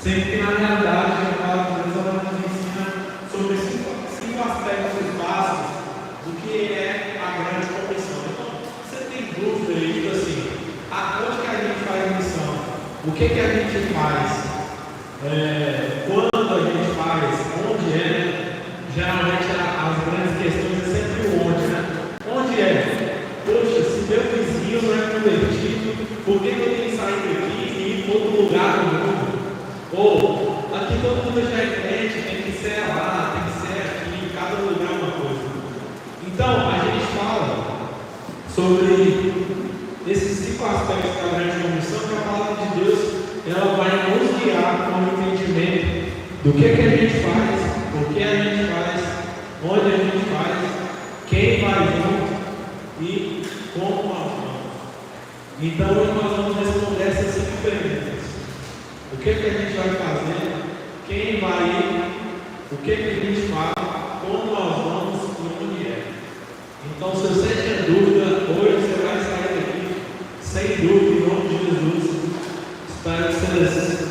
Sendo que na realidade a palavra de Deus ela nos ensina sobre cinco aspectos básicos do que é a grande comissão. Então, você tem dúvida aí, tipo assim, aonde que a gente faz missão? O que a gente faz? Quando a gente faz? Onde é? Geralmente as grandes questões é sempre o onde, né? Onde é? Poxa, se meu vizinho não é convertido, por que eu tenho que sair daqui e ir para outro lugar do mundo? Ou, aqui todo mundo já é crente, tem que ser lá, tem que ser aqui, cada lugar é uma coisa. Então, a gente fala sobre esses cinco aspectos da grande comissão, que a palavra de Deus ela vai nos guiar com o entendimento do que a gente faz, por que a gente faz, onde a gente faz, quem vai junto e como nós vamos. Então, hoje nós vamos responder essas cinco perguntas. O que a gente vai fazer? Quem vai ir? O que a gente faz? Como nós vamos e onde é? Então, se você tinha dúvida, hoje você vai sair daqui sem dúvida, em nome de Jesus. Espero que você.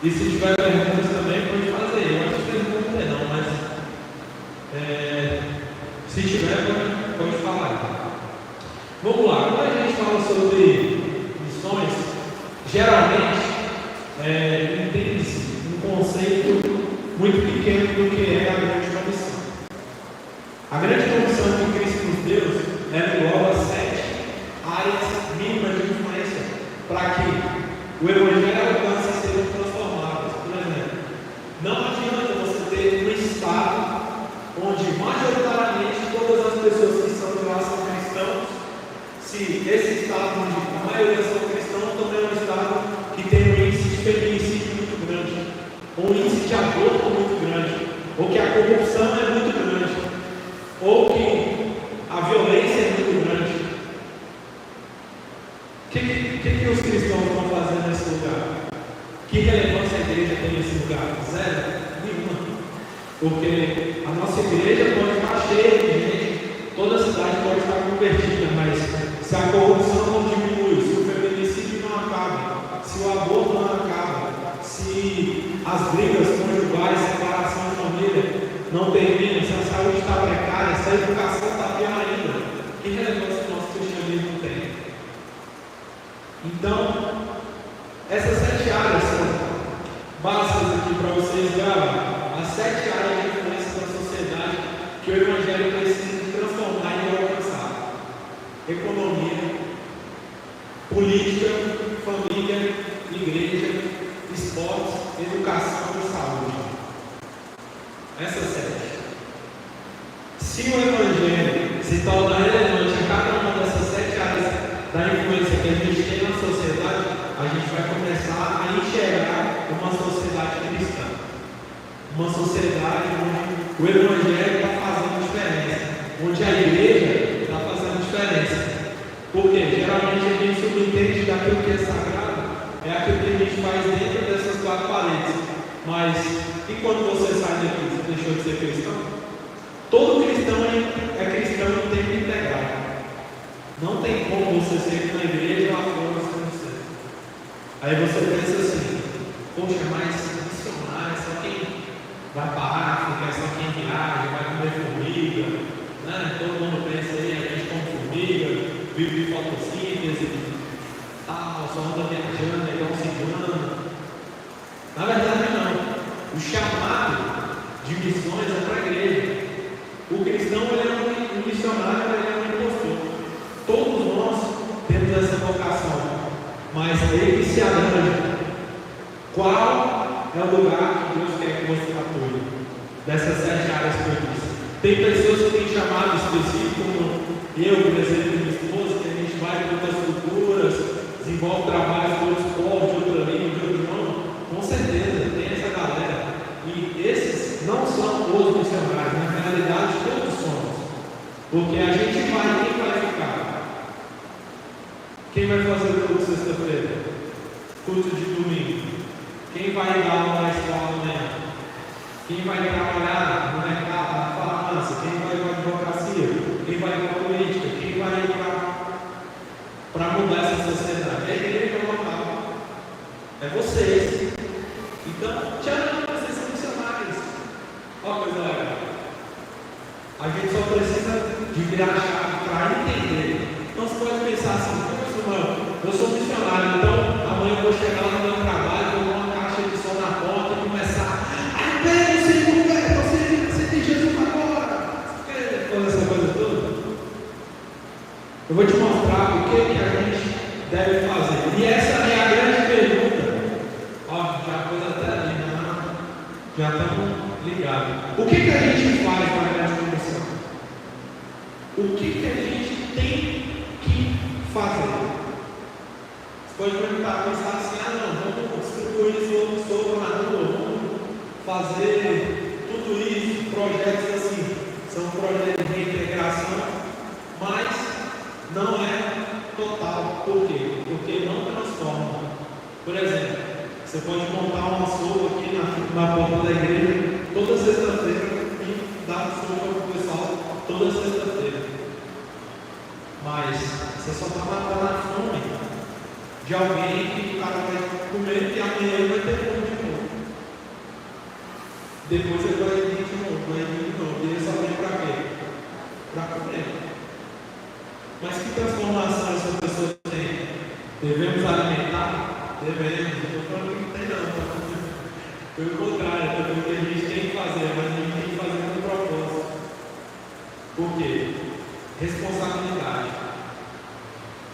E se tiver perguntas também, pode fazer. Eu acho que vocês não vão ter, não, mas se tiver, pode falar. Vamos lá. Quando a gente fala sobre missões, geralmente entende-se um conceito muito pequeno do que é a grande comissão. A grande comissão que Cristo nos deu engloba 7 áreas mínimas de influência para que o Evangelho alcance e sejam transformados. Por exemplo, não adianta você ter um estado onde majoritariamente todas as pessoas que estão de lá são cristãos, se esse estado onde a maioria são cristãos também é um estado que tem um índice de feminicídio muito grande, ou um índice de aborto muito grande, ou que a corrupção é muito grande, ou que a violência é muito grande. O que os cristãos vão fazer nesse lugar? Que relevância a igreja tem nesse lugar? Zero? Nenhuma. Porque a nossa igreja pode estar cheia de gente, toda a cidade pode estar convertida, mas se a corrupção não diminui, se o feminicídio não acaba, se o aborto não acaba, se as brigas conjugais, separação de família não terminam, se a saúde está precária, se a educação está pior ainda, que relevância o nosso cristianismo tem? Então, essas 7 áreas são básicas aqui para vocês gravar. As 7 áreas de influência da sociedade que o Evangelho precisa transformar e alcançar: economia, política, família, igreja, esportes, educação e saúde. Essas 7. Se o Evangelho se torna relevante em cada uma dessas 7 áreas da influência que a gente tem na sociedade, a gente vai começar a enxergar uma sociedade cristã. Uma sociedade onde o Evangelho está fazendo diferença, onde a igreja está fazendo diferença. Porque geralmente a gente subentende daquilo que é sagrado, é aquilo que a gente faz dentro dessas 4 paredes. Mas e quando você sai daqui, você deixou de ser cristão? Todo cristão é cristão em tempo integral. Não tem como você ser na igreja lá fora você não ser. Aí você pensa assim: poxa, mas missionário é só quem vai para a África, é só quem viaja, vai comer formiga, né? Todo mundo pensa aí, a gente come formiga, vive de fotossíntese, tal, só anda viajando, é igual um cigano. Na verdade não. O chamado de missões é para a igreja. O cristão ele é um missionário, ele é um impostor. Todos nós temos essa vocação, mas ele se abrange. Qual é o lugar que Deus quer que você atue? Dessas 7 áreas que eu disse. Tem pessoas que têm chamado específico, como eu, por exemplo, e minha esposa, que a gente vai para outras culturas, desenvolve trabalhos de outro esporte, de outra língua, de outro idioma. Com certeza, tem essa galera. E esses não são os missionários, na realidade todos somos. Porque a gente vai, quem vai ficar? Quem vai fazer o culto sexta-feira? Culto de domingo? Quem vai dar aula na escola amanhã? Quem vai trabalhar no mercado, na farmácia? Quem vai para a advocacia? Quem vai para a política? Quem vai para mudar essa sociedade? É a igreja local. É vocês. Então, te animo, vocês são missionários. Olha a coisa legal. A gente só precisa de virar a chave para entender. Então você pode pensar assim, eu sou missionário, então amanhã eu vou chegar lá no meu trabalho, vou dar uma caixa de som na porta e começar. Você tem Jesus agora. Você quer fazer essa coisa toda? Eu vou te mostrar o que a gente deve fazer. E essa é a grande pergunta. Ó, já a coisa até ali, né? Já estamos ligados. O que a gente faz para a grande comissão? O que a gente tem que fazer? Você pode perguntar, pensar assim, não, vamos distribuir isso sobre na rua, vamos fazer tudo isso, projetos assim, são projetos de integração, mas não é total. Por quê? Porque não transforma. Por exemplo, você pode montar uma sopa aqui na porta da igreja toda sexta-feira e dar sopa para o pessoal toda sexta-feira. Mas você só está matando a fome de alguém que o cara vai comer e amanhã ele vai ter fome de novo. Depois ele vai vir de novo, E ele só vem para quê? Para comer. Mas que transformação essa pessoa tem? Devemos alimentar? Devemos. Eu estou falando que não tem não. Pelo contrário, porque a gente tem que fazer, mas a gente tem que fazer com propósito. Por quê? Responsabilidade.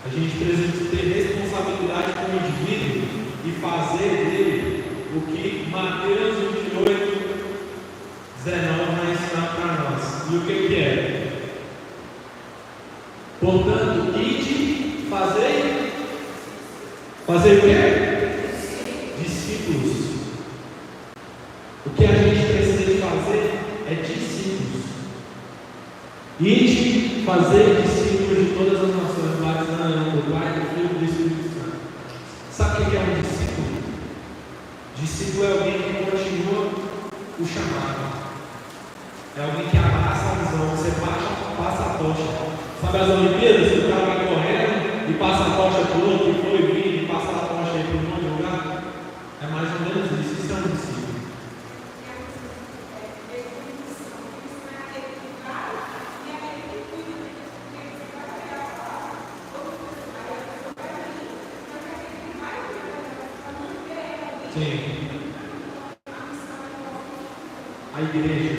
A gente precisa ter responsabilidade com o indivíduo e fazer dele o que Mateus 28, 19 vai ensinar para nós. E o que é? Portanto, ide, fazer o quê? Discípulos. O que a gente precisa de fazer é discípulos. Ide, fazer discípulos de todas as nações, batizando do Pai, do Filho e do Espírito Santo. Sabe o que é um discípulo? Discípulo é alguém que continua o chamado. É alguém que abraça a visão. Você passa a tocha. Sabe as Olimpíadas? O cara vai correndo e passa a tocha para o outro, que foi vir e passa a tocha aí para um monte de lugar. É mais ou menos isso. Isso é um discípulo. Sim. A igreja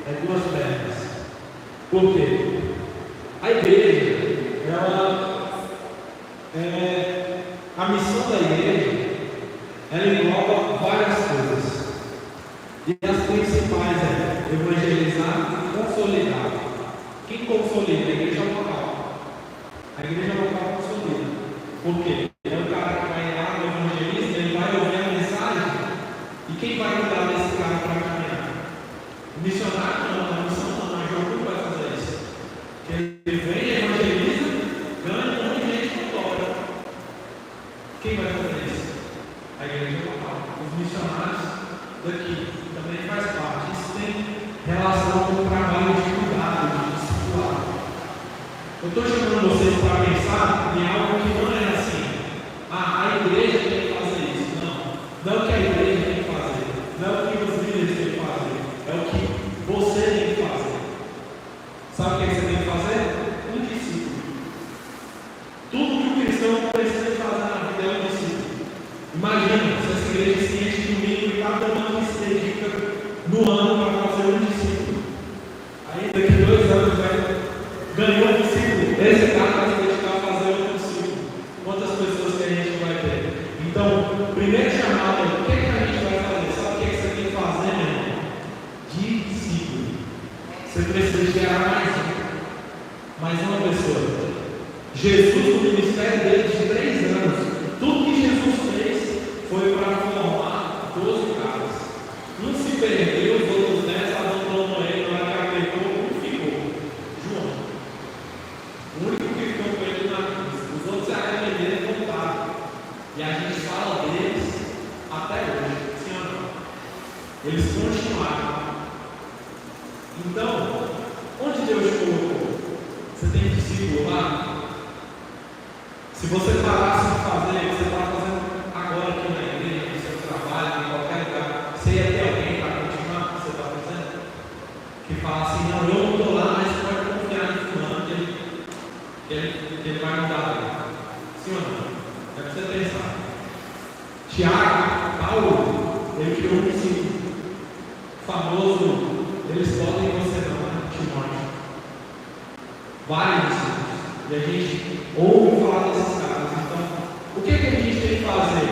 é duas pernas. Por quê? A igreja, a missão da igreja, ela engloba várias coisas. E as principais é evangelizar e consolidar. Quem consolida? A igreja local. A igreja local consolida. Por quê? É o cara que vai lá no evangelismo, ele vai ouvir a mensagem. E quem vai cuidar desse cara para caminhar? O missionário não, a missão não, mas o grupo vai fazer isso. Ele vem, evangeliza, ganha um monte de gente que dobra. Quem vai fazer isso? A igreja local. Os missionários daqui também faz parte. Isso tem relação com o trabalho de cuidado, de discipulado. Eu estou chamando vocês para pensar em algo que não é assim. A igreja tem que fazer isso. Não é o que a igreja tem que fazer. Não é o que os líderes têm que fazer. É o que você tem que fazer. Sabe o que você tem que fazer? Um discípulo. Tudo que o cristão precisa fazer na vida é um discípulo. Imagina se essa igreja se enche de domingo e cada ano que se dedica no ano para fazer um discípulo. Aí daqui a 2 anos ganhou um discípulo. Esse cara vai se dedicar a fazer outro discípulo. Quantas pessoas que a gente vai ter? Então, o primeiro chamado é o que a gente vai fazer? Sabe o que você tem que fazer, meu irmão? Discípulo. Você precisa gerar mais uma pessoa. Jesus, no ministério dele de 3 anos, tudo que Jesus fez foi para formar 12 caras. Um se perdeu, os outros 10 abandonou ele, na hora que aplicou, um ficou. João. O único que ficou com ele na cruz. Os outros se arrependeram e voltaram. E a gente fala deles até hoje. Sim ou não? Eles continuaram. Então, onde Deus te colocou? Você tem discípulo lá? Se você parasse de fazer, você está fazendo agora aqui na igreja, no seu trabalho, em qualquer lugar, Tiago, Paulo, ele criou um discípulo famoso, eles podem e você não, né? Timóteo. Vários discípulos. E a gente ouve falar desses caras. Então, o que a gente tem que fazer?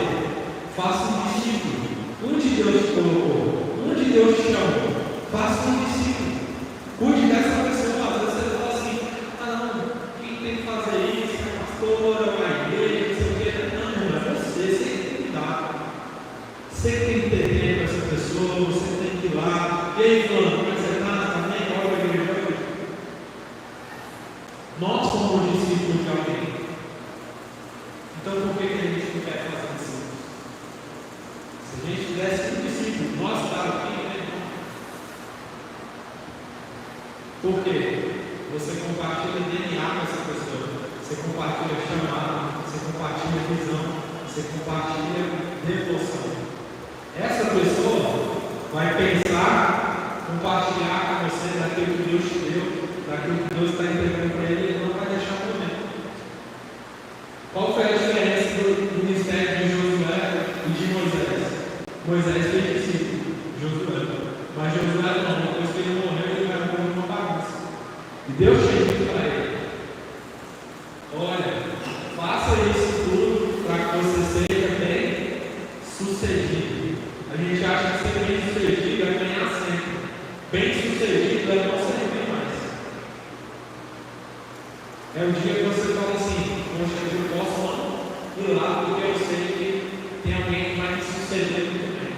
Faça um discípulo. Onde Deus te colocou? Onde Deus te chamou? Faça um discípulo. Cuide dessa pessoa. Às vezes você fala assim: ah, não, quem tem que fazer isso? É pastor, é uma igreja, não sei o quê. Não, é você. Você tem que cuidar. Você tem que ter tempo com essa pessoa. Você tem que ir lá. E aí, falando, como é que você está? Está bem? Qual é a igreja hoje? Nós somos discípulos de alguém. Então, por que a gente não quer fazer discípulos? Se a gente tivesse um discípulo, nós estávamos aqui, né? Por quê? Você compartilha DNA com essa pessoa, você compartilha chamada, você compartilha visão, você compartilha devoção. Essa pessoa vai pensar, compartilhar com você daquilo que Deus te deu, daquilo que Deus está entregando para ele, ele não vai deixar morrer. Qual foi a diferença do ministério de Josué e de Moisés? Moisés fez discípulo, Josué. Mas Josué não, depois que ele morreu, ele vai morrer numa bagunça. E Deus tinha dito para ele: olha, faça isso tudo para que você seja bem sucedido. A gente acha que ser bem sucedido é ganhar sempre. Bem sucedido é não ser bem mais. É o dia que você fala assim: poxa, eu posso não ir lá porque eu sei que tem alguém que vai me suceder muito bem.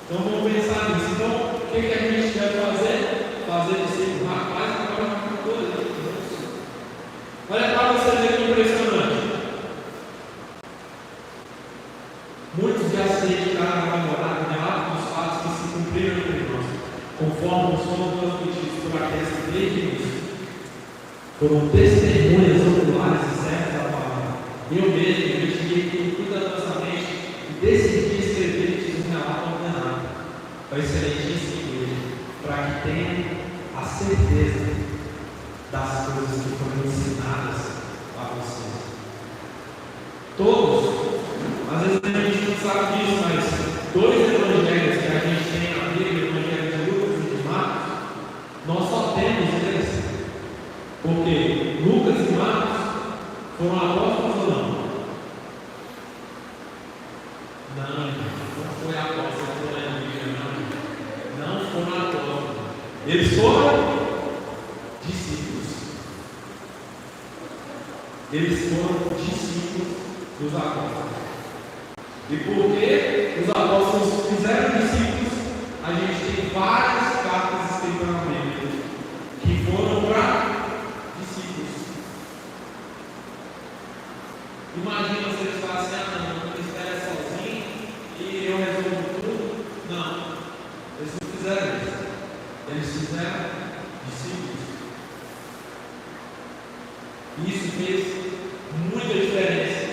Então vamos pensar nisso. Então, o que a gente deve fazer? Fazer discípulo. Rapaz, agora é uma coisa. Olha para você ver que impressionante. Muitos já se dedicaram a namorar, relato dos fatos que se cumpriram entre nós, conforme os fomos transmitidos por aqueles que desde o início foram testemunhas oculares e certas da palavra. Eu mesmo investiguei tudo cuidadosamente e decidi escrever-te um relato ordenado para a excelentíssima igreja, para que tenham a certeza das coisas que foram ensinadas a vocês. Todos, às vezes a gente não sabe disso, mas dois evangelhos que a gente tem na Bíblia, o evangelho de Lucas e de Marcos, nós só temos eles. Porque Lucas e Marcos foram apóstolos ou não? Não foi apóstolo, não foram apóstolos. Eles foram discípulos. Eles foram discípulos dos apóstolos. E porque os apóstolos fizeram discípulos, a gente tem várias cartas escritas na Bíblia que foram para discípulos. Imagina se eles falam assim: ah, não, o ministério é sozinho e eu resolvo tudo. Não, eles não fizeram isso. Eles fizeram discípulos. Isso fez muita diferença.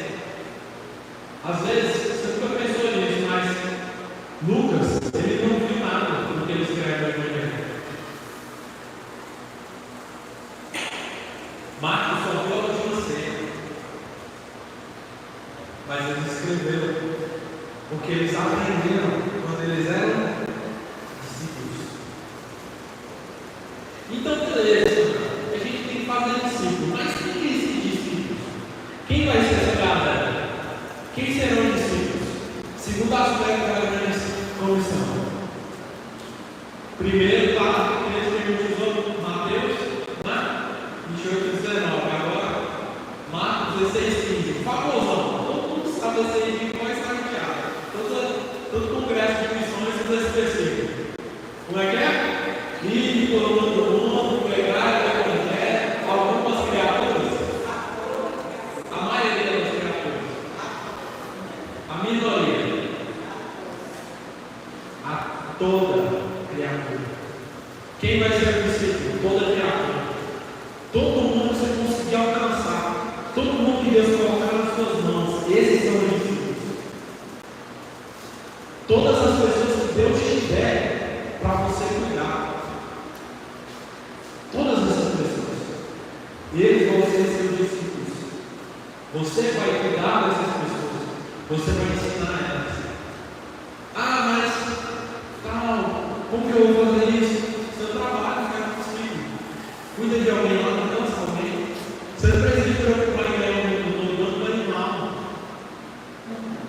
Às vezes, você nunca pensou nisso, mas Lucas, ele não viu nada do que ele escreve no Evangelho. Marcos só viu a última cena, mas ele escreveu porque eles aprenderam quando eles eram discípulos. Então, beleza, a gente tem que fazer discípulos, mas quem é esse discípulos? Quem vai ser essa galera? Quem serão os discípulos? Segundo aspecto da grande comissão. Primeiro está Mateus 28, 19. Agora, Marcos 16, 15. Famosão. Todo mundo sabe esse aí de qual está enteado. Todo congresso de missões usa esse versículo. Como é que é? E todo mundo, pregar, evangelho, algumas criaturas. A maioria das criaturas. A minoria. A toda criatura. Quem vai ser o discípulo? Toda criatura. Todo mundo você conseguir alcançar. Todo mundo que Deus colocar nas suas mãos. Esses são os discípulos. Todas as pessoas que Deus te der para você cuidar. Todas essas pessoas. Eles vão ser seus discípulos. Você vai cuidar dessas pessoas. Você vai ensinar elas. Ah, mas tal, como que eu vou fazer isso? Seu trabalho, cara, não consigo. Cuida de alguém lá, não cansa alguém. Você não precisa se preocupar em ganhar um dono do animal.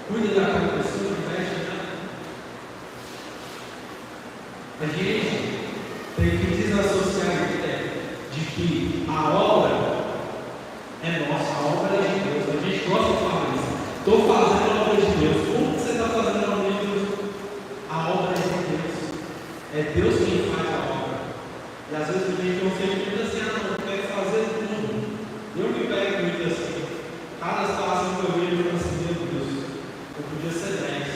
Cuida daquela pessoa, investe nela. A gente tem que desassociar a ideia de que a obra é nossa, a obra é de Deus. A gente gosta de falar isso. Estou fazendo a obra de Deus. Como você está fazendo a obra de Deus? A obra é de Deus. É Deus quem faz a obra. E às vezes a gente não sente muito assim, ah, não, eu quero fazer tudo. Eu me pego muito assim. Cada situação que eu vejo, eu falo assim, meu Deus, eu podia ser 10.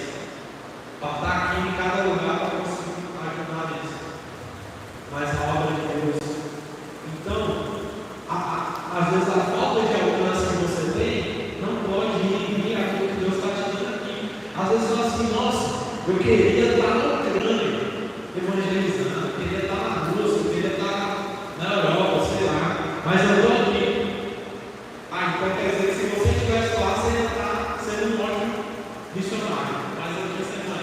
Para estar aqui em cada lugar para conseguir ajudar nisso. Mas a obra de Deus. Então, às vezes a falta de alcance que você tem não pode inibir aquilo que Deus está te dando aqui. Às vezes você fala assim, nossa, eu queria estar na Ucrânia evangelizando, eu queria estar na Rússia, eu queria estar na Europa, sei lá, mas eu estou aqui. Ah, então quer dizer que se você estivesse lá, você ia estar sendo um ótimo missionário, mas aqui você não é.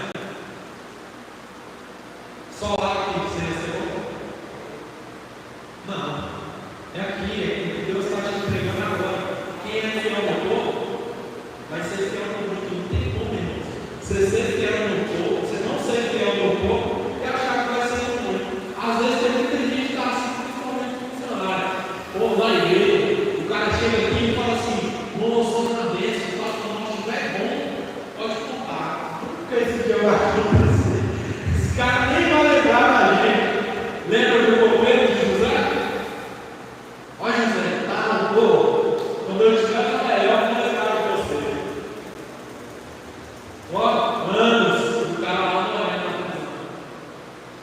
Só lá que você recebeu? Não. É aqui que Deus está te entregando agora. Quem é fiel no pouco, vai ser fiel no muito. Não tem como, irmãos. Você ser fiel no pouco, você não ser fiel no pouco, e achar que vai ser no muito. Às vezes tem muita gente que está assim, principalmente funcionário. Ou na igreja, o cara chega aqui e fala assim, moço, sou na bênção, o pastor não estiver bom, pode contar. Nunca esse dia eu acho. Esse cara nem vai lembrar da gente. Lembra do governo de José? Ó José, tá no povo. Quando eu estiver na melhor, eu vou lembrar de você. Ó, anos, o cara lá não é na prisão.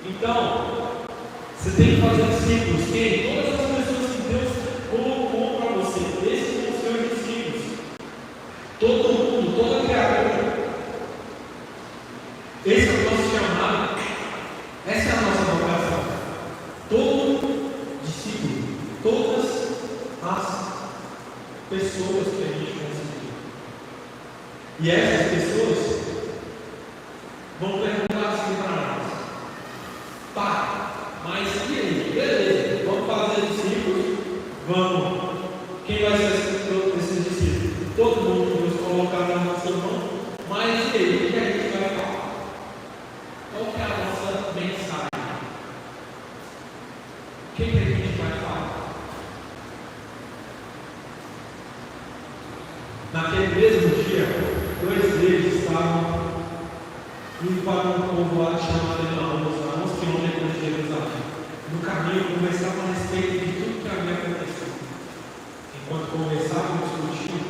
Então, você tem que fazer discípulos. Quem? Todas as pessoas que Deus colocou para você. Esses são os seus discípulos. Todo mundo, toda criatura. Esse é o nosso chamado. Essa é a nossa vocação. Todo discípulo, todas as pessoas que a gente conseguiu. E essas pessoas vão perguntar assim para nós: tá, mas e aí? Beleza, vamos fazer discípulos? Vamos. Quem vai ser esses discípulos? Todo mundo que Deus colocar na nossa mão. Mas e aí? O que a gente vai falar? Qual que é a nossa mensagem? O que a gente vai falar? Naquele mesmo dia, 2 deles estavam indo para um povoado chamado Emaús, a 11 quilômetros de Jerusalém. No caminho, conversavam a respeito de tudo que havia acontecido. Enquanto conversavam e discutiam,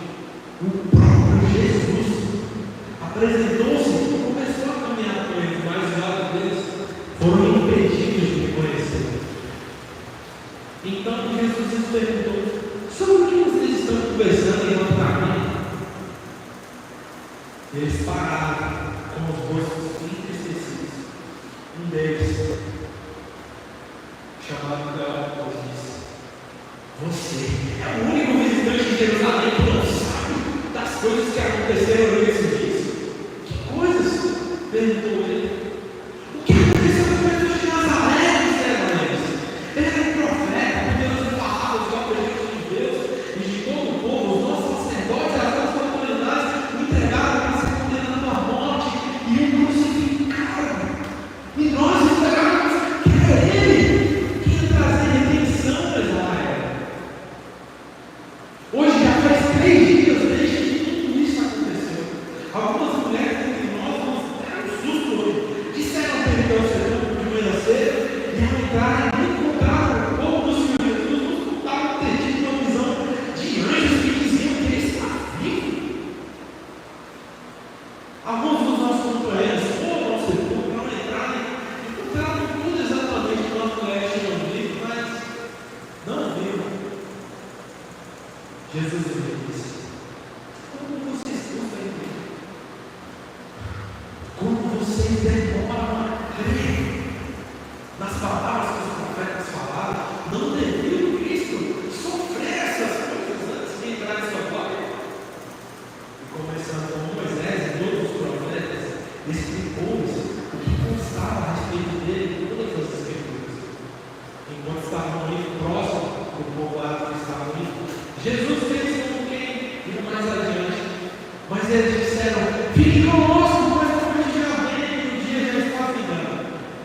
o próprio Jesus apresentou-se e começou a caminhar com eles, mas vários deles foram impedidos de me conhecer. Então Jesus lhes perguntou: sobre o que vocês estão conversando enquanto caminham? Eles pararam com os rostos entristecidos. Um deles, chamado Cleópas, disse: você é o único visitante de Jerusalém que não sabe das coisas que aconteceram nesses dias. Que coisas? Perguntou ele. O que aconteceu com Jesus de Nazaré? Disseram eles. Ele era um profeta, que Deus lhe falava os objetos de Deus e de todo o povo. Os nossos sacerdotes, as nossas autoridades, o entregaram para ser condenado à morte e o crucificaram. E nós esperávamos que era ele que ia trazer redenção a Israel. Hoje já faz 3 dias desde que tudo isso aconteceu. Algumas mulheres entre nós nos deram um susto hoje. Disseram que ele deu o setor de manhã cedo e ao entrar e encontraram o povo do Senhor Jesus, nos contaram ter tido uma visão de anjos que diziam que ele está vivo. Alguns dos nossos companheiros foram ao setor para não entrarem, encontraram tudo exatamente como as mulheres tinham visto, mas não viram. Jesus disse: como vocês estão vendo? Como vocês demoram a crer nas palavras que os profetas falaram? Não devia o Cristo sofrer essas coisas antes de entrar em sua glória? E começando com Moisés, eles disseram: fique conosco, pois a noite já vem e o dia já está virando.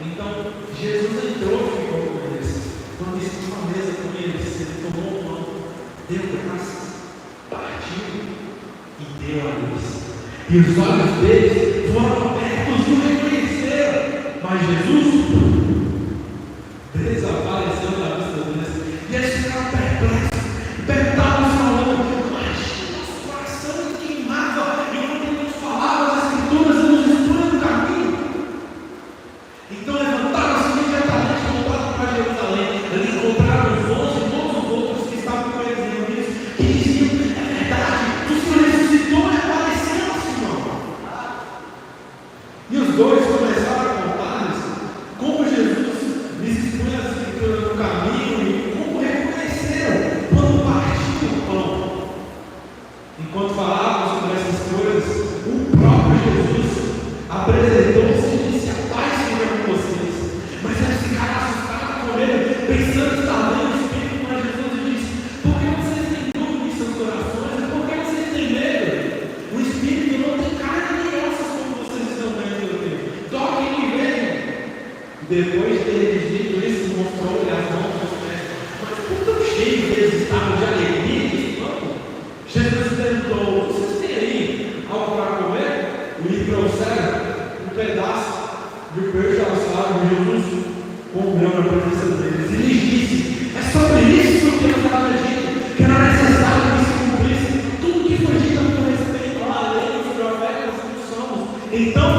Então Jesus entrou e ficou com eles. Quando estava à mesa com eles, ele tomou o pão, deu graças, partiu e deu a luz. E os olhos deles foram abertos e o reconheceram. Mas Jesus desapareceu da vista deles. E eles ficaram perplexos. Perguntavam falando: mas nosso coração queimava enquanto nos falava as Escrituras e nos expunha no caminho. Então levantaram-se imediatamente e voltaram para Jerusalém. Eles encontraram os 11 e todos os outros que estavam com eles reunidos, que diziam: é verdade, o Senhor ressuscitou e apareceu ao Senhor. E os dois começaram a contar-lhes como Jesus lhes expunha as Escrituras no caminho e como reconheceram quando partiu o pão. Enquanto falavam sobre essas coisas, o próprio Jesus apresentou-se e disse: a paz seja com vocês. Mas eles ficaram assustados com ele, pensando que estava vendo o Espírito. Mas Jesus disse: por que vocês têm dúvida em seus corações? E por que vocês têm medo? O Espírito não tem carne nem ossos como vocês estão vendo que eu tenho. Toquem e vejam. Depois de ter dito isso, mostrou-lhe as mãos e os pés. Mas por tão cheios eles estavam de alegria e de espanto, Jesus perguntou: vocês têm aí algo para comer? E lhe trouxeram um pedaço de peixe assado. Jesus comeu na presença deles e lhes disse: é sobre isso que eu estava dito, que era necessário que se cumprisse tudo que foi dito a meu respeito à lei, os profetas e os salmos. Então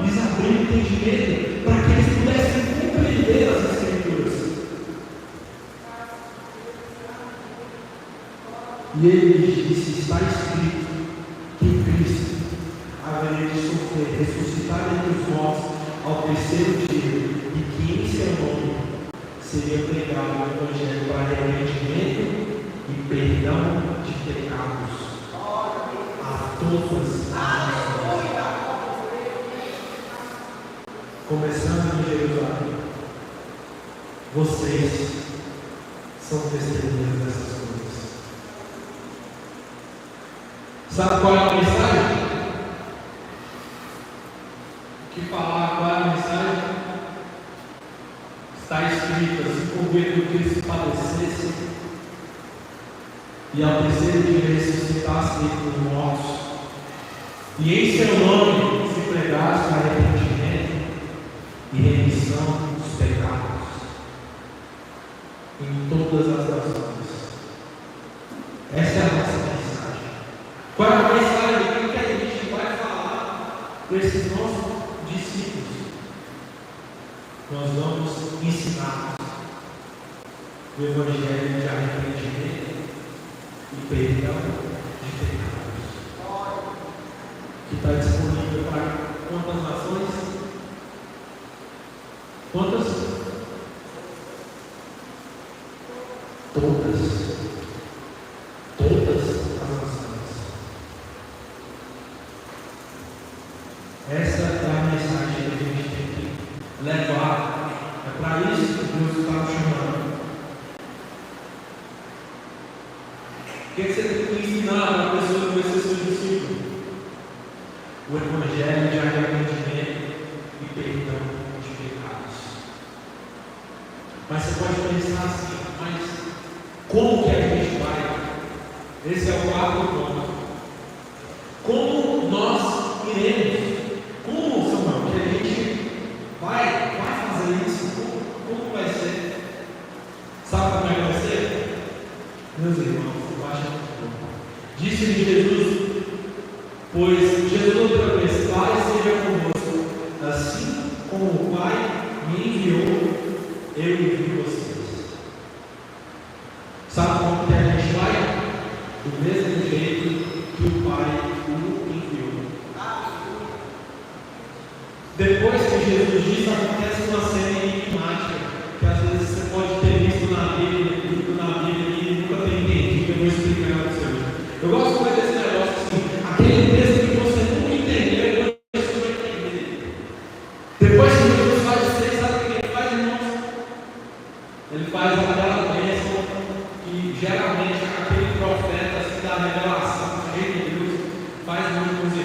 lhes abriu o entendimento para que eles pudessem compreender as Escrituras. E ele lhes disse: está escrito que Cristo haveria de sofrer, ressuscitar entre os mortos ao terceiro dia, e que em seu nome seria pregado o Evangelho para arrependimento e perdão de pecados a todas as nações, começando em Jerusalém. Vocês são testemunhas dessas coisas. Sabe qual é a mensagem? Que falar qual é a mensagem? Está escrito: assim convém que se padecesse e ao terceiro dia ressuscitasse entre os mortos, e em seu nome se pregasse arrependimento e remissão dos pecados em todas as nações. Essa é a nossa mensagem. Qual é a mensagem? O que a gente vai falar para esses nossos discípulos? Nós vamos ensinar o Evangelho de arrependimento e perdão de pecados, que está disponível para quantas nações? Quantas? Todas. Todas as nações. Essa é a mensagem que a gente tem que levar. É para isso que Deus está nos chamando. O que você tem que ensinar para a pessoa que vai ser seu discípulo? O Evangelho de arrependimento e perdão de pecados. Mas você pode pensar assim: mas como que a gente vai? Esse é o quarto ponto. Como nós iremos? Como, Samuel, que a gente vai fazer isso? Como vai ser? Sabe como é que vai ser? Meus irmãos, baixa um pouco. Disse-lhe Jesus, pois Jesus outra vez: Pai seja convosco, assim como o Pai me enviou, eu envio vocês. Sabe como que a gente vai? Do mesmo jeito que o Pai o enviou. Depois que Jesus disse, acontece uma cena enigmática, que às vezes você pode ter visto na Bíblia, e nunca tem entendido. Eu vou explicar para você. Eu gosto muito desse negócio assim, aquele texto que você nunca entendeu, depois você vai entender. Depois que Jesus faz isso, você sabe o que ele faz, irmãos? Ele faz aquela bênção que geralmente aquele profeta assim, da revelação, o rei de Deus, faz muito com os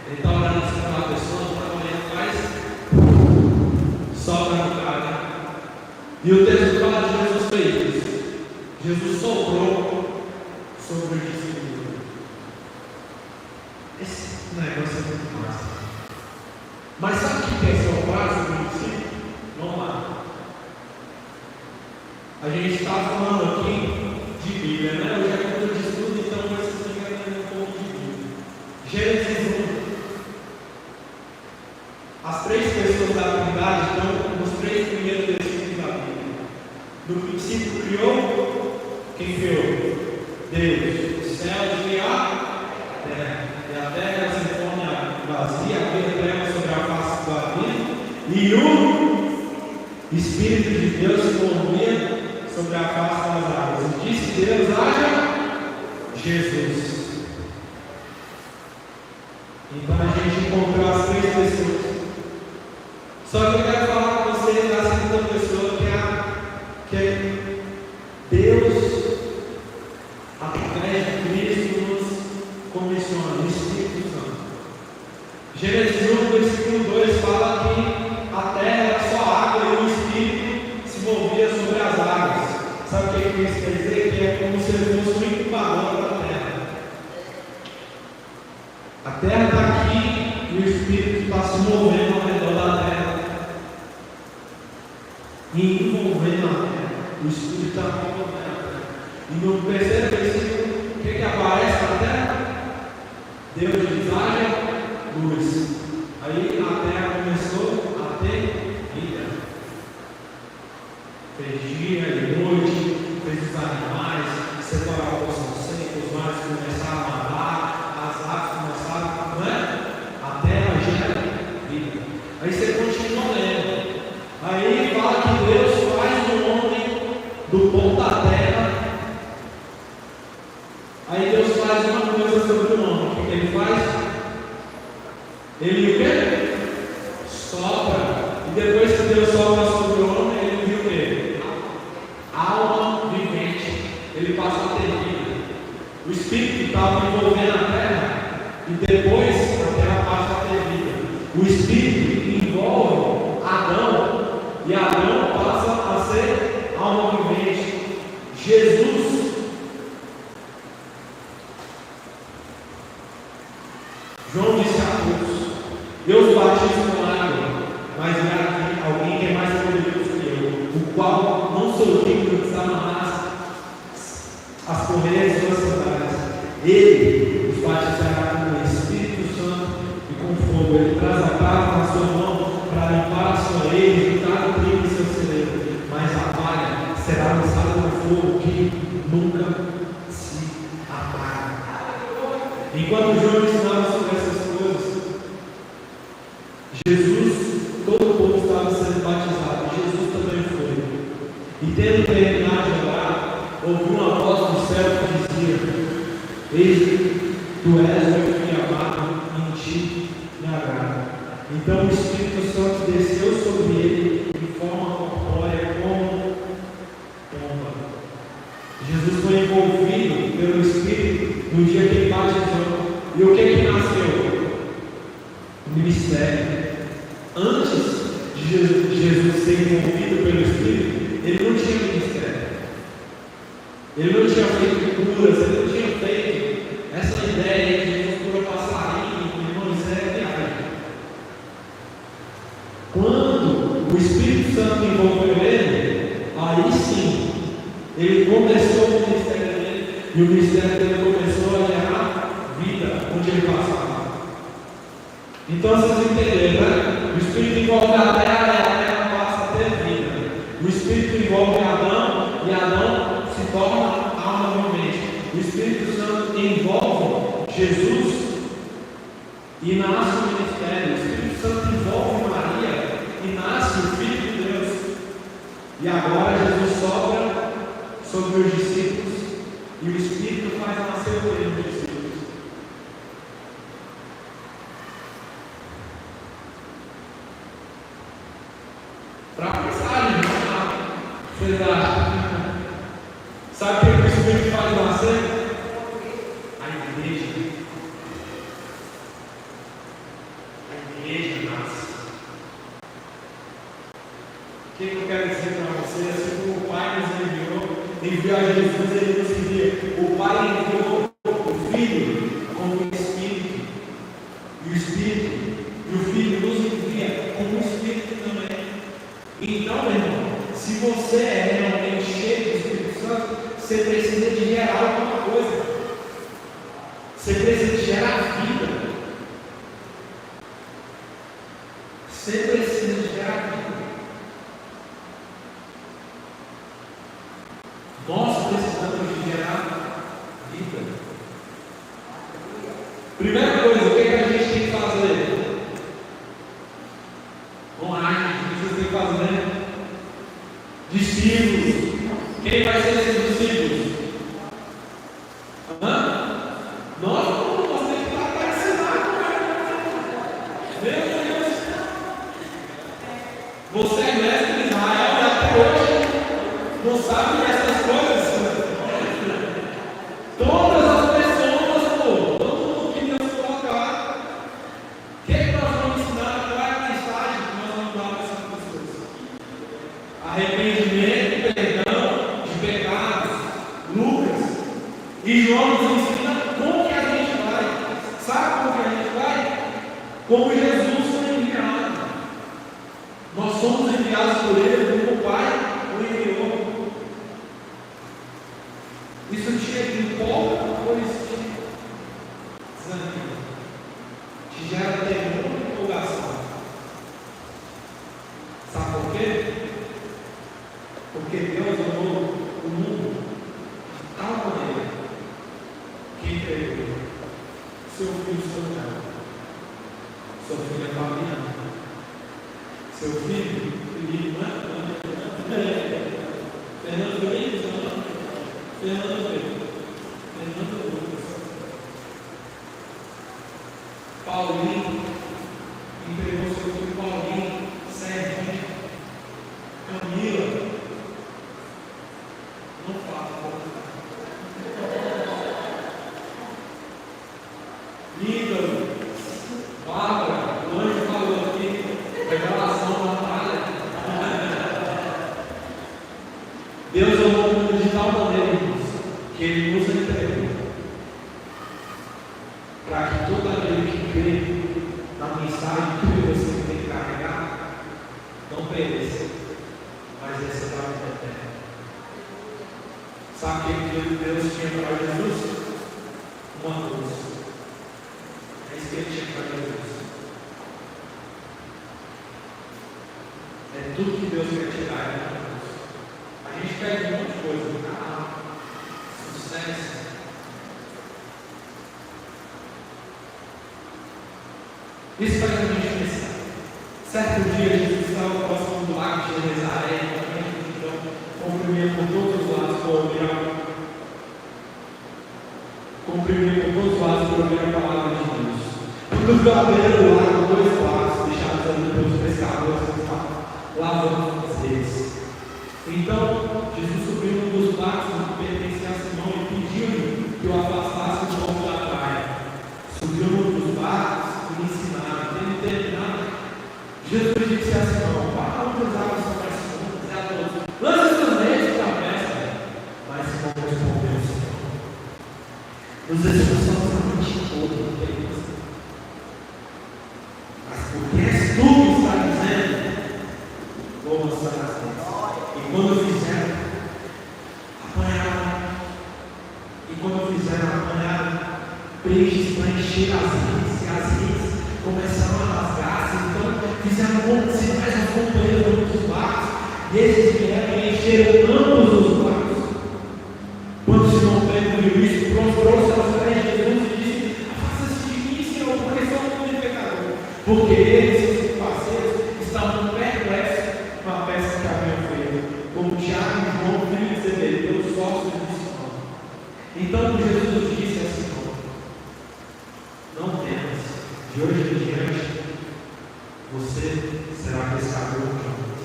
Ele está orando assim pela pessoa, está olhando, faz sopra no cara. E o texto fala de Jesus fez isso. Jesus soprou sobre o discípulo. Esse negócio é muito massa. Mas sabe o que é soprar sobre o discípulo? Vamos lá. A gente está falando aqui de Bíblia, né? Hoje é cultura de estudo, então vai se entender um pouco de Bíblia. Gênesis 1. As três pessoas da Trindade estão nos três primeiros versículos da Bíblia. No princípio criou, quem criou? Deus. O céu e a terra. E a terra se torna vazia, havia trevas sobre a face do abismo, e o Espírito de Deus se movia sobre a face das águas. E disse Deus: haja Jesus. Então a gente encontrou as três pessoas. Só que eu quero falar com vocês da segunda pessoa, que é Deus, através de Cristo, nos comissiona, o Espírito Santo. Gênesis 1, versículo 2 fala que a terra era só água e o Espírito se movia sobre as águas. Sabe o que isso quer dizer? Que é como se ele fosse um incubador da terra. A terra está aqui e o Espírito está se movendo ao redor da terra e envolvendo a terra. O Espírito está envolvendo a terra. E no terceiro versículo, o que aparece na terra? Deus diz: haja luz. Aí a terra começou a ter vida. Fez dia e noite, fez os animais, separou a porção seca, os mares começaram a nadar, as aves começaram, não é? A terra gera vida. Aí você continua lendo. Aí fala que Deus faz o homem do pó da terra. Aí Deus faz uma coisa sobre o homem. O que ele faz? Ele o quê? Sopra. E depois que Deus sopra sobre o homem, ele viu o quê? Alma vivente. Ele passa a ter vida. O Espírito que estava envolvendo a terra, e depois a terra passa a ter vida. O Espírito envolve Adão, e Adão passa a ser alma vivente. Jesus. João disse a todos: eu os batizo com água, mas vem aqui alguém que é mais poderoso que eu, o qual não sou digno de desamarrar as correias das sandálias. Ele os batizará com o Espírito Santo e com fogo. Ele traz a paz na sua mão para limpar a sua orelha e juntar o trigo em seu celeiro. Mas a palha será lançada no fogo que nunca se apaga. Enquanto João ensinava sobre essas coisas, Jesus, todo o povo estava sendo batizado. Jesus também foi. E tendo terminado de orar, ouviu uma voz do céu que dizia: eis que tu és o meu filho amado, em ti me agrado. Então o Espírito Santo desceu sobre ele em forma corpórea como pomba. Jesus foi envolvido pelo Espírito no dia que ele batizou. E o que nasceu? O ministério. Antes de Jesus ser envolvido pelo Espírito, ele não tinha ministério. Ele não tinha feito curas, ele não tinha feito essa ideia de Jesus cura passarinho, de Moisés viagem. Quando o Espírito Santo envolveu ele, aí sim, ele começou o ministério dele, e o ministério dele começou a gerar vida onde ele passava. Então vocês entenderam, né? O Espírito envolve a terra e a terra passa a ter vida. O Espírito envolve Adão e Adão se torna alma novamente. O Espírito Santo envolve Jesus e nasce o ministério. O Espírito Santo envolve Maria e nasce o Filho de Deus. E agora Jesus sopra sobre os discípulos e o Espírito faz nascer o reino dos discípulos. Para pensar, vocês acham? Sabe o que o Espírito faz nascer? A igreja. igreja nasce. O que eu quero dizer para você? Assim como o Pai nos enviou a Jesus, ele nos envia. O Pai enviou o Filho como o Espírito. E o Espírito, e o Filho nos envia como o Espírito também. Então, meu irmão, se você é realmente cheio do Espírito Santo, você precisa de gerar alguma coisa. Você precisa de gerar vida. Você precisa de gerar vida. Nós precisamos de gerar vida. Primeira coisa, o que a gente tem que fazer? Vamos lá, a gente precisa fazer discípulos. Quem vai ser esses discípulos? Nós temos que estar para ensinar. Meu Deus! Você é mestre de Israel e até hoje não sabe dessas coisas. Todas as pessoas, todo mundo que Deus colocar, o que nós vamos ensinar? Qual é a mensagem que nós vamos dar para essas pessoas? Arrependimento, perdão de pecados. Lucas e João nos ensina como que a gente vai. Sabe como que a gente vai? Como Jesus foi enviado. Nós somos enviados por Ele, como o Pai o enviou. Isso te empolga ou isso te desanima? Te gera temor e empolgação. Sabe por quê? Porque Deus amou o mundo de tal maneira que entregou seu filho santo. Seu filho é Fabiano. Seu filho, Felipe, não é? Fernando Luiz, não? Fernando Lucas. Paulinho entregou seu filho Paulinho, Serginho, Camila. Não fala. Ídolo, Bárbara, o anjo falou aqui, revelação da Natália. Deus amou o mundo de tal maneira, irmãos, que Ele nos entregou para que todo aquele que crê na mensagem que você tem que carregar não pereça, mas receba a vida eterna. Sabe o que Deus tinha para Jesus? Uma cruz. É isso que Ele tinha para Jesus. É tudo que Deus quer tirar é uma cruz. A gente pede um monte de coisa no canal, sucesso. Isso faz a gente pensar. Certo dia, Jesus estava próximo do lago de Genezaré, então comprimia por todos os lados para ouvir a palavra de Deus. Quando foi à beira do lago, dois barcos deixados ali pelos pescadores que estavam lavando as redes. Então, Jesus subiu num dos barcos que pertencia a Simão e pediu-lhe que o afastasse um pouco da praia. Subiu num dos barcos e ensinava. Tendo terminado, Jesus disse a Simão: para onde as águas são mais fundas? E a todos: lança suas redes para a pesca. Mas Simão respondeu: Senhor, nos esforçamos a noite toda, mas porque és tu que está dizendo, vou lançar as redes. E quando fizeram, apanharam peixes para encher as redes, e as redes começaram a rasgar-se. Então fizeram como se mais as companheiras dos barcos, e eles vieram e encheram ambos os barcos. Quando Simão Pedro viu isso, prostrou-se aos pés de Jesus e disse: afasta-se de mim, Senhor, porque sou um homem pecador. Porque eles e seus parceiros estavam perplexos com a peça que haviam feito, como Tiago e João, filho de Zebedeu, sócios de Simão. Então Jesus disse a Simão: não temas, de hoje em diante você será pescador de homens.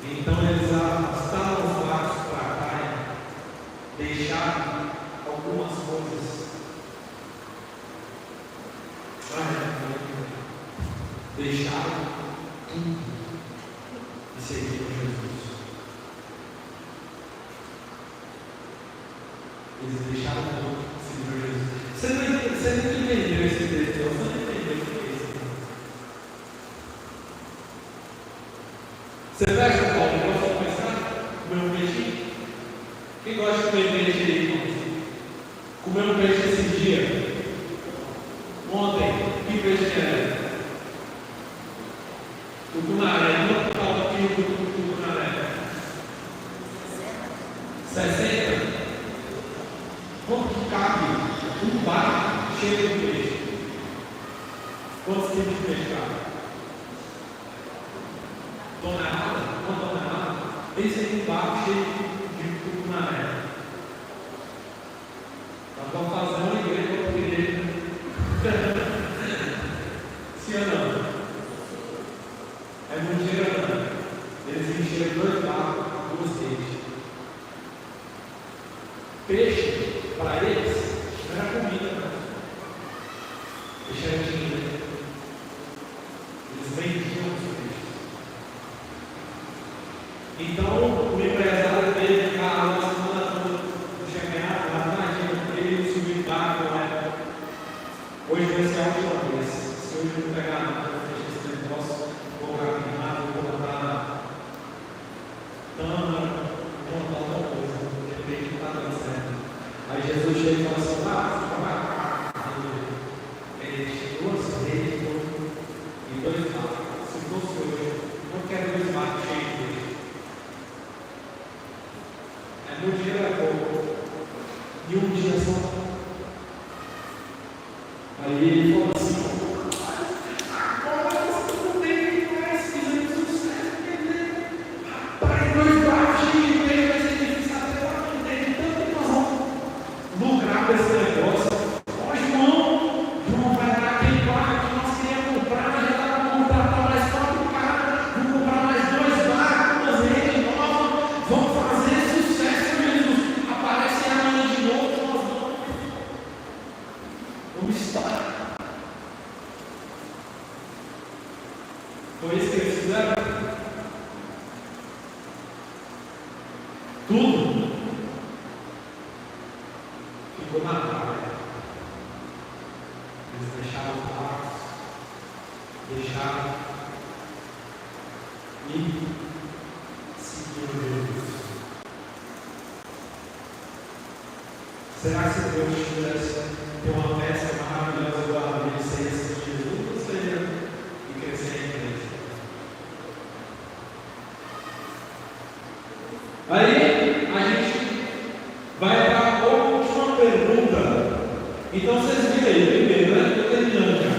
Então eles arrastaram os barcos para a praia, deixaram algumas coisas. deixaram tudo e seguiram Jesus. Eles deixaram tudo e seguiram Jesus. Você não entendeu esse texto? Você não entendeu o que é isso? Você fecha o pau, gosta de começar? Comer um peixinho? Quem gosta de comer peixe aí, irmãos? Comer um peixe esse dia? Ontem, que peixe era? Tucunaré. Quanto está o quilo do tucunaré? 60? Quanto que cabe um barco cheio de peixe? Quantos quilos de peixe cabe? Tonelada? Uma tonelada? Esse aí um barco cheio de tucunaré. Nós vamos fazer uma igreja para a igreja. Sim ou não? É muito gerando. Eles encheram 2 barcos, 2 redes. Peixe, para eles, não era comida, não. Peixe era dinheiro. Eles vendiam os peixes. Então, o empresário teve que ficar uma semana toda chegar lá na agenda para ele subir barco. Hoje vai ser a última vez. Se hoje não pegar nada, eu fecho esse negócio, vou caminhar, vou botar tâmara, vou botar outra coisa, porque o peito não está dando certo. Aí Jesus chega e fala assim: fica mais rápido. Ele chegou, as redes, e 2 barcos. Se fosse hoje, não quero 2 barcos cheios de peixe. É muito dinheiro, é pouco. E um dia só. Aí ele falou assim: agora você não tem mais, fizemos sucesso, entendeu? Rapaz, 2 barcos cheios de peixe vai ser difícil até para não ter tanto que nós vamos lucrar com esse negócio. Ó, João vai dar aquele barco que nós queríamos comprar, já dá para contratar mais 4 caras, vamos comprar mais 2 barcos, 2 redes novas, vamos fazer sucesso, Jesus. Aparece amanhã de novo, nós vamos estar. Foi isso que eles fizeram? Tudo ficou na praia. Eles deixaram os barcos, deixaram e seguiram Jesus. Será que se Deus tivesse ter uma peça maravilhosa do lado dele, seria ser Jesus ou seria e crescer em igreja? Aí a gente vai para a última pergunta. Então vocês viram aí, primeiro, né? Estou terminando já.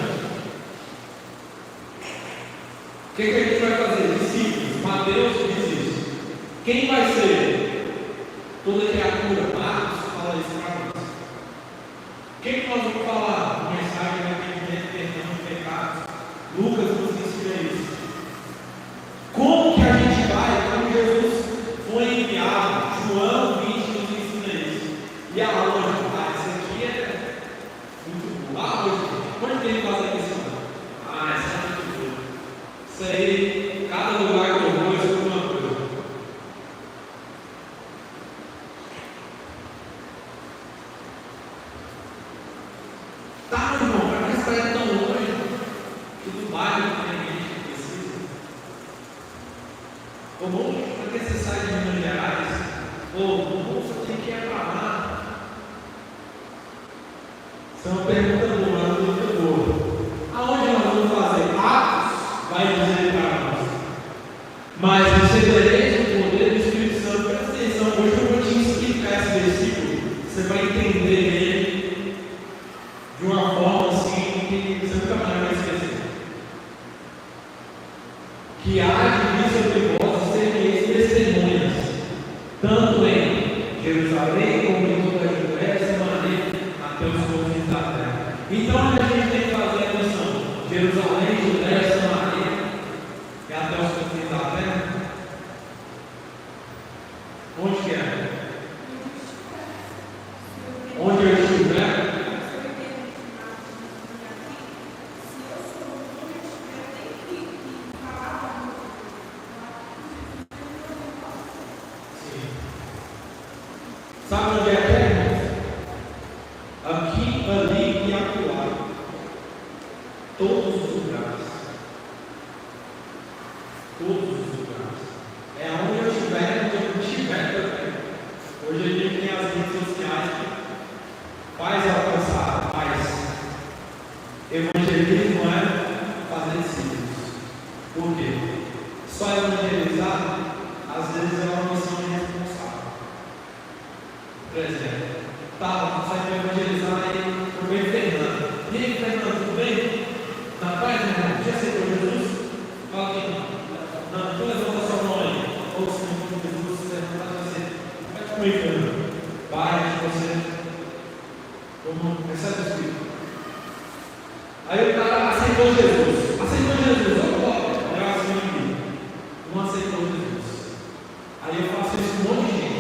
O que a gente vai fazer? Discípulos. Mateus diz isso. Quem vai ser? Toda criatura. Marcos fala isso para nós. O que nós vamos falar? Mensagem de arrependimento, perdão de pecados. Lucas nos ensina isso. Como que a gente vai? Como Jesus foi enviado? João 20 nos ensina isso. E a loja? Isso aqui é muito bom. A loja. Onde tem que fazer isso? Isso é muito bom. Isso aí, cada lugar que eu vou, eu escuto uma coisa. Tá, meu irmão, mas essa praia é tão longe que do bairro não tem gente que precisa. Ou bom, para que você sai de Minas Gerais? Ou você tem que ir para lá? Isso é uma pergunta boa, uma dúvida boa. Aonde nós vamos fazer? Atos vai dizer para nós. Mas recebereis o poder do Espírito Santo. Presta atenção, hoje eu vou te explicar esse versículo. Você vai entender ele de uma forma assim que você nunca mais vai esquecer. Que há de vir sobre vós e sereis testemunhas, tanto em Jerusalém como em toda a Judéia, Samaria, até os confins da terra. Então a gente tem que fazer a missão: Jerusalém, Judéia, Samaria e até os confins da terra. Onde que é? Onde eu estiver. Todos os lugares. Todos os lugares. É onde eu estiver, onde eu estiver também. Hoje a gente tem as redes sociais que faz alcançar, mas evangelismo é fazer discípulos. Por quê? Só evangelizar, às vezes, é uma missão irresponsável. Por exemplo, você vai evangelizar aí pro bem Fernando. E aí, Fernando, tudo bem? Na paz, meu irmão? Já aceitou Jesus? Fala aqui, não. Então levanta sua mão aí. Ou se não for Jesus, você vai fazer. Vai comigo, Fernando. Pai, você. Vamos, recebe o Espírito. Aí o cara aceitou Jesus. Aceitou Jesus. Eu volto. Eu assim aqui. Não aceitou Jesus. Aí eu faço isso com um monte de gente.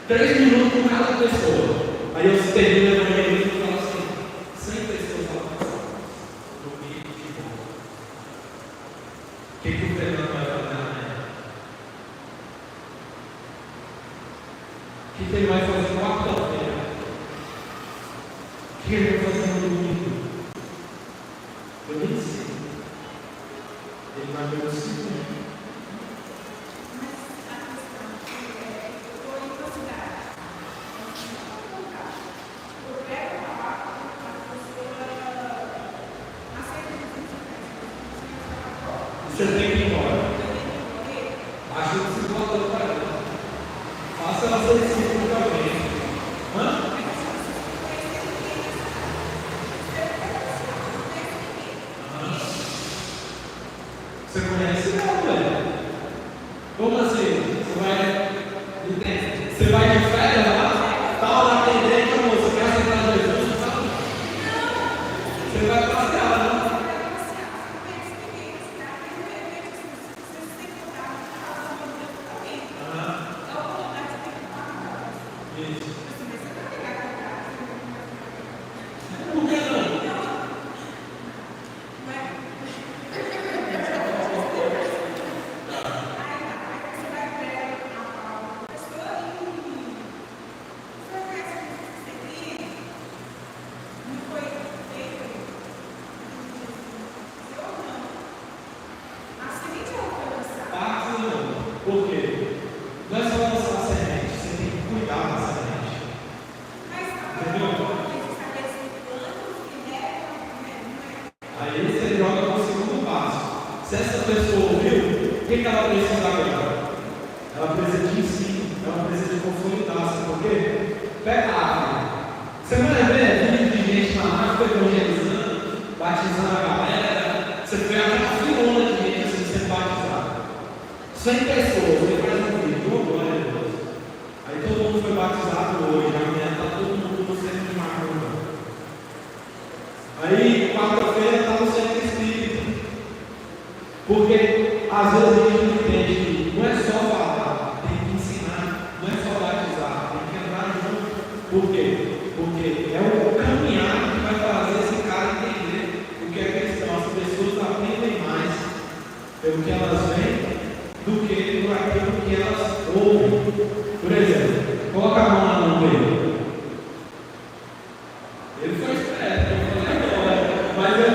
3 minutos com cada pessoa. Aí eu termino o evangelismo e falo assim: 100 pessoas alcançadas. Domingo de volta. O que o Fernando vai fazer amanhã? O que ele vai fazer quarta-feira? O que ele vai fazer no domingo? Eu nem sei. Ele vai ver o segundo. Você tem que ir embora. Ajuda se voltando para ela. Faça ela ser discípulo também. Hã? Você conhece ela, velho? Como assim? Você vai de férias lá? Tá lá atendente, amor. Você quer aceitar Jesus? Você vai passear, né? Por quê? Não é só lançar a semente, você tem que cuidar da semente. Entendeu? Aí você joga no segundo passo. Se essa pessoa ouviu, o que ela precisa agora? Ela precisa de ensino, ela precisa de consolidar. Sabe por quê? Pega a árvore. Você vai ver vídeo de gente na árvore evangelizando, batizando a galera. Você vê aquela filona de gente assim sendo batizada. 100 pessoas, você faz um vídeo, glória a Deus. Aí todo mundo foi batizado hoje, amanhã está todo mundo no centro de macumba. Aí, quarta-feira, está no centro espírita. Porque às vezes a gente não entende que não é só falar, tem que ensinar, não é só batizar, tem que andar junto. Por quê? Porque é o caminhar que vai fazer esse cara entender o que é cristão. As pessoas aprendem mais pelo que elas veem do que por aquilo que elas ouvem. Por exemplo, coloca a mão na mão dele. Ele foi esperto, eu falei agora, mas eu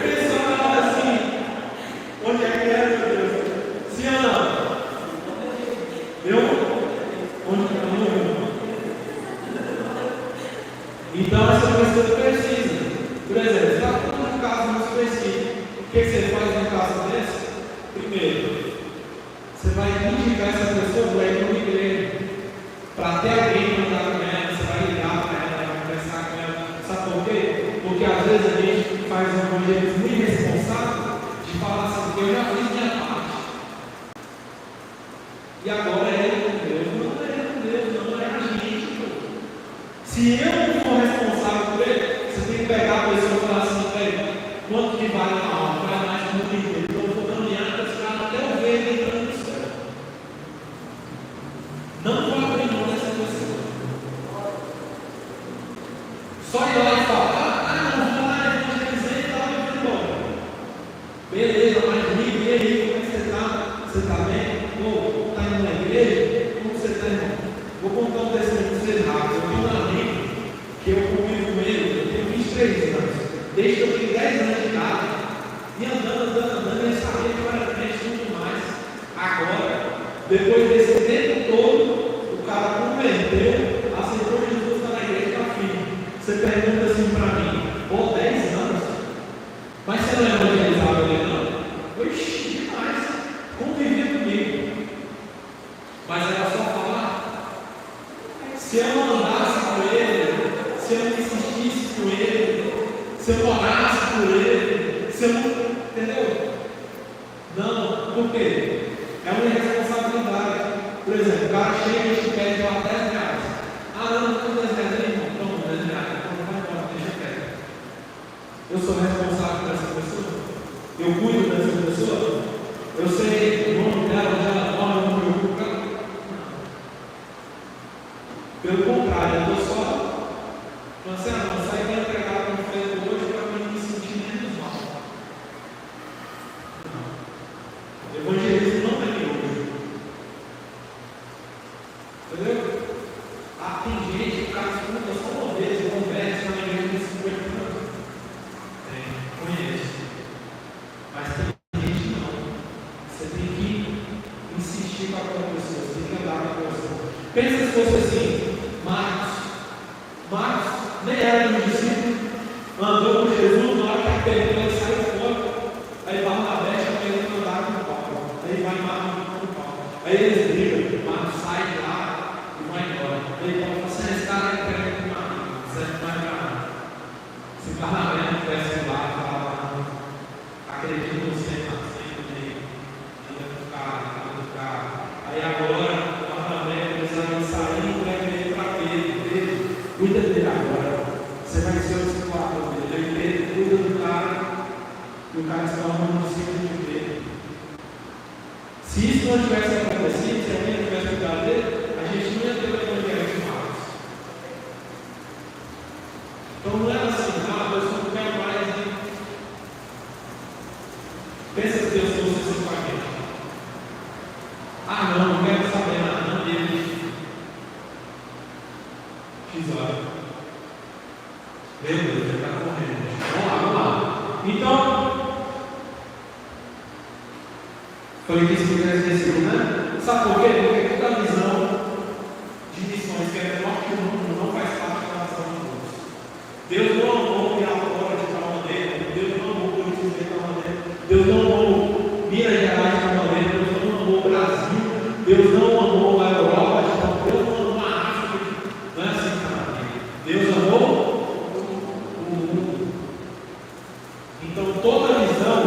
pensava assim, onde é que é, meu Deus? Sim ou não? Onde é que então essa pessoa precisa. Por exemplo, você está falando de um caso muito específico. O que você faz num caso desse? Primeiro, você vai indicar essa pessoa para ir para uma igreja, para ter alguém para andar com ela, você vai ligar para ela, vai conversar com ela. Sabe por quê? Porque às vezes a gente faz um evangelismo irresponsável de falar assim: eu já fiz minha parte. E agora é ele com Deus. Não é ele com Deus, não é a gente. Se eu não for responsável por ele, você tem que pegar a pessoa e falar assim: velho, quanto que vale a alma? Vale mais que muito dinheiro. Então eu vou caminhar para esse cara até eu ver ele entrando no céu. Não vou abrir mão dessa pessoa. Só ir lá e falar: não, vou lá, evangelizei e tal, e vou embora. Beleza, mas ligue, e aí, como é que você está? Você está bem? Ou está indo na igreja? Como você está, irmão? Vou contar um testemunho para vocês rápido. Eu tenho um amigo que eu convivo com ele, eu tenho 23 anos. desde que eu tenho 10 anos de idade, e andando, eu sabia que eu era crente muito mais. Agora, depois desse tempo todo, o cara converteu, aceitou Jesus, está na igreja, está firme. Você pergunta assim para mim, pô, 10 anos? Mas você não é evangelizado ali não? Oxi, demais. Convivia comigo. Mas era só falar. Se eu não andasse com ele, se eu não insistisse com ele, se eu orasse por ele, se eu não. Entendeu? Não, por quê? É uma responsabilidade. Por exemplo, o cara chega e te pede lá 10 reais. Ah, não tenho 10 reais aí, irmão. Toma 10 reais. Então vai embora, deixa quieto. Eu sou responsável por essa pessoa? Eu cuido dessa pessoa? Eu sei o nome dela, onde ela mora, eu não me preocupo com ela? Não. Pelo contrário, eu estou só. Mas assim, não sai para entregar para um feito hoje para mim me sentir menos mal. Não. Evangelismo não é hoje. Entendeu? Ah, tem gente que o cara escuta só uma vez, conversa na igreja de 50 anos. Tem, conheço. Mas tem gente que não. Você tem que insistir com aquela pessoa, você tem que andar com aquela pessoa. Pensa se fosse assim, Marcos nem era um discípulo, andou com Jesus, na hora que ele perdeu, ele saiu fora. Aí Barnabé chama ele para andar com o Paulo. Aí vai Marcos com o Paulo. Aí eles brigam, Marcos sai de lá e vai embora. Aí Paulo fala assim: esse cara é crente com Marcos, não serve mais para nada. Se Barnabé não tivesse lá e falava, acredito no Senhor, sempre anda com o cara. Aí agora Barnabé precisava sair e vai vir para Pedro. Cuida dele agora. Você vai ser o discípulo dele. Cuida do cara. E o cara se torna um discípulo de Pedro. Se isso não tivesse acontecido, se alguém tivesse cuidado dele, a gente não ia ter o evangelho de Marcos. Então não era assim, eu só não quero mais. Pensa se Deus fosse assim com a gente. Ah, não quero saber nada, não dele. X-hora. Meu Deus, já está correndo. Vamos lá. Então, falei que isso tivesse vencido, né? Sabe por quê? Porque toda a visão de missões que é menor que o mundo não faz parte da ação de Deus. Deus não amou Pirapora de tal maneira, Deus não amou Curitiba de tal maneira, Deus não amou Minas Gerais de tal maneira, Deus não amou o Brasil, Deus não amou a Europa de tal maneira, Deus não amou a África. Não é assim, cara. Deus amou. Então, toda a visão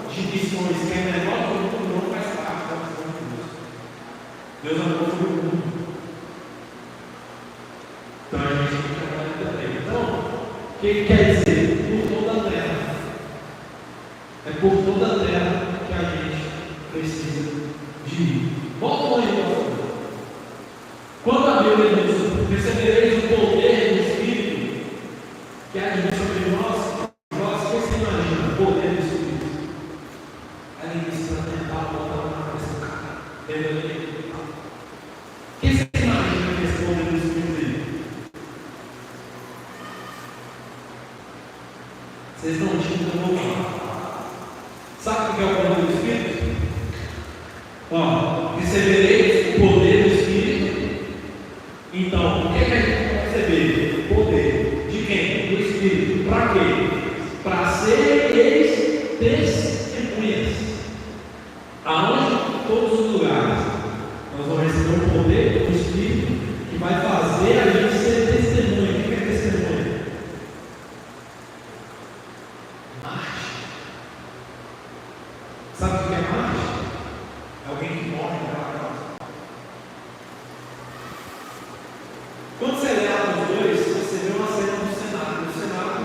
de missões que é menor que o mundo não faz parte da visão de Deus. Deus amou todo o mundo. Então, a gente tem que trabalhar também. Então, o que quer dizer? Por toda a terra. É por toda a terra que a gente precisa de ir. Volta aí, pastor. Quando a Bíblia diz: recebereis o poder do Espírito que há de vir sobre nós, você imagina o poder do Espírito? Aí ele disse para tentar voltar na cabeça do cara. O que você imagina que esse poder do Espírito dele? Vocês não tinham voltar. Sabe o que é o poder do Espírito? Ó, recebereis o poder do Espírito. Então, o que a gente vai receber? O poder de quem? Do Espírito. Para quê? Para seres testemunhas. Aonde? Em todos os lugares. Nós vamos receber o poder do Espírito que vai fazer a gente ser testemunha. O que é testemunha? Marte. Sabe o que é Marte? É alguém que morre naquela causa. Quando você lê Atos 2, você vê uma cena do Senado. O Senado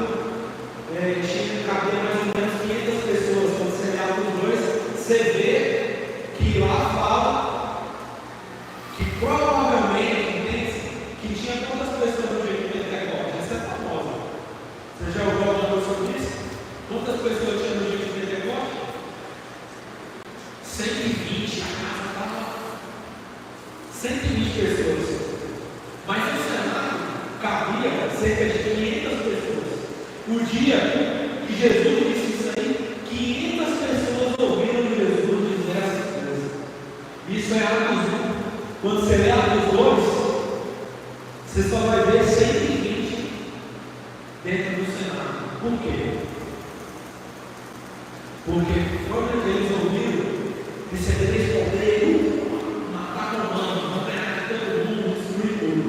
tinha cabia mais ou menos 500 pessoas. Quando você lê Atos 2, você vê que lá fala que provavelmente que tinha quantas pessoas no dia de Pentecostes? Essa é famosa. Você já ouviu alguma coisa sobre isso? Quantas pessoas tinha no dia de Pentecostes? 120, a casa estava 120 pessoas. Mas no Senado cabia cerca de 500 pessoas. O dia que Jesus disse isso aí, 500 pessoas ouviram Jesus dizer essas coisas. Isso é Atos 1. Quando você lê Atos 2, você só vai ver 120 dentro do Senado. Por quê? Porque quando eles ouviram, recebereis poder, matar romano, não ganhar todo mundo, destruir tudo.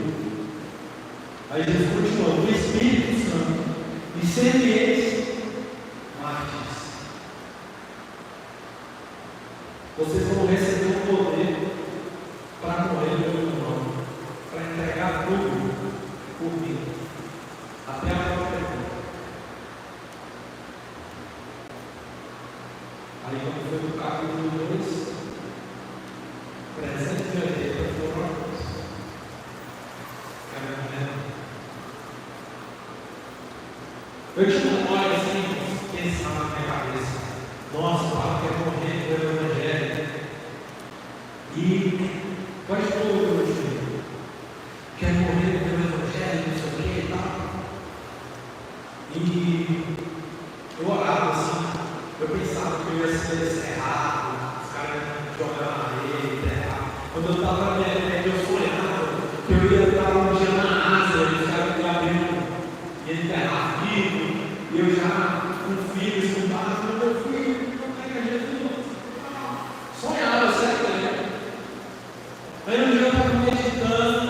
Aí Jesus continuou: o Espírito Santo, e sendo eles mártires. Vocês vão receber o poder para morrer pelo meu nome, para entregar tudo por mim, até a própria vida. Aí quando foi no capítulo 2, 380 foram alguns. Eu tinha uma hora assim, pensando na minha cabeça: nossa, o Paulo quer morrer pelo Evangelho. E pode pôr o meu filho, quer morrer pelo Evangelho, não sei o que e tal. E eu orava assim, eu pensava que eu ia ser encerrado, os caras iam jogar na areia, enterrar. Quando eu estava na minha terra, eu sonhava que eu ia estar um dia na Ásia, e os caras iam abrir e enterrar vivo. E eu já com filhos, com base, meu filho, como é que a Jesus? Sonhava, certo? Aí um dia eu estava meditando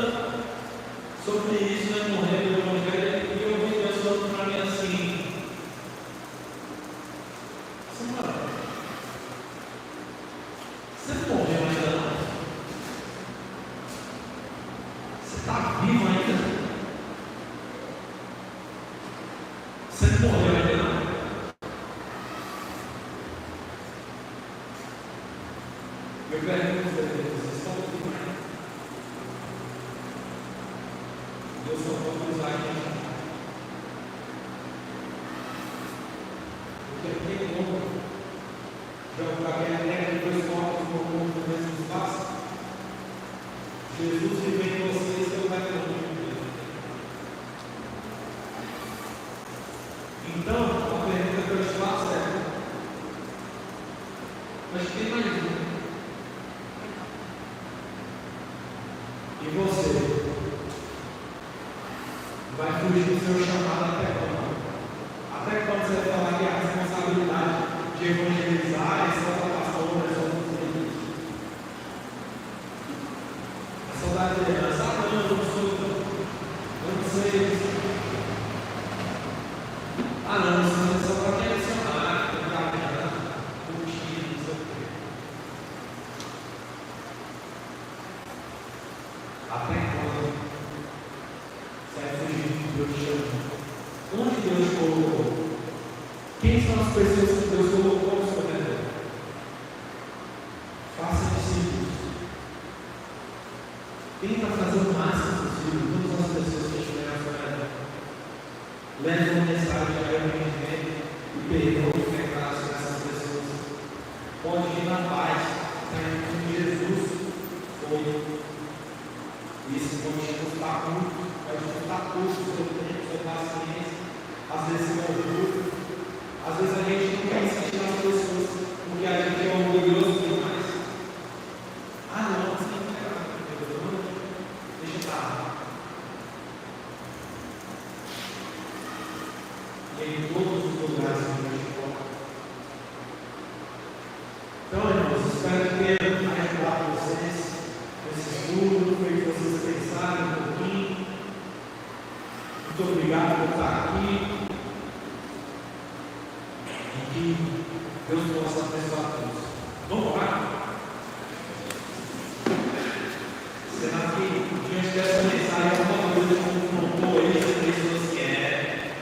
sobre isso, né, morrer pelo Evangelho, e eu ouvi Deus falando para mim assim: Senhora, você não morreu ainda não? Você está vivo ainda? Você não morreu ainda não? Eu pergunto a Deus: vocês estão vivos ainda? Deus só pode usar a gente. Porque tem como jogar aquela regra de 2 corpos no mundo do mesmo espaço. Jesus vive em vocês, eu vai ter um. Então, a pergunta que eu te faço é: mas tem mais um. E você vai fugir do seu chamado até quando? Até quando você vai falar que a responsabilidade de evangelizar é só da pastora, é só dos filhos? É só da liderança. Ah, não, eu não sei. Ah, não, isso é só para quem é missionário, que está ganhando, curtindo, não sei o quê. Até quando você vai fugir do que Deus chama? Onde Deus colocou? Quem são as pessoas que Deus colocou no seu redor? Faça discípulos. Tenta fazer o máximo possível, todas as pessoas que estiverem ao seu redor. Leve uma mensagem de arrependimento e perdão de pecados para essas pessoas. Pode ir na paz, saindo como Jesus foi. Isso pode te custar muito, pode te custar tudo, o seu tempo, a sua paciência, às vezes seu orgulho. Às vezes a gente não quer insistir nas pessoas porque a gente é orgulhoso demais. Ah, não, você não quer nada com Deus, não, deixa eu estar. E em todos os lugares que a gente coloca. Então, irmãos, espero que tenha ajudado vocês nesse estudo, feito vocês pensarem um pouquinho. Muito obrigado por estar aqui. E que Deus possa abençoar a todos. Vamos orar? Será que diante dessa mensagem alguma coisa confrontou aí as pessoas que é?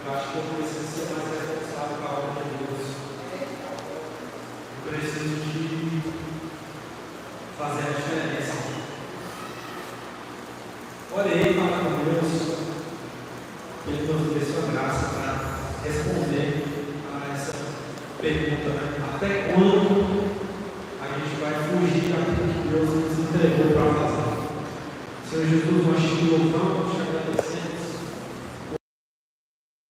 Eu acho que eu preciso ser mais responsável com a obra de Deus. Eu preciso de fazer a diferença. Orei para Deus, que Ele nos dê sua graça para responder a essa pergunta, né? Até quando a gente vai fugir daquilo que Deus nos entregou para fazer? Senhor Jesus, nós te louvamos, te agradecemos.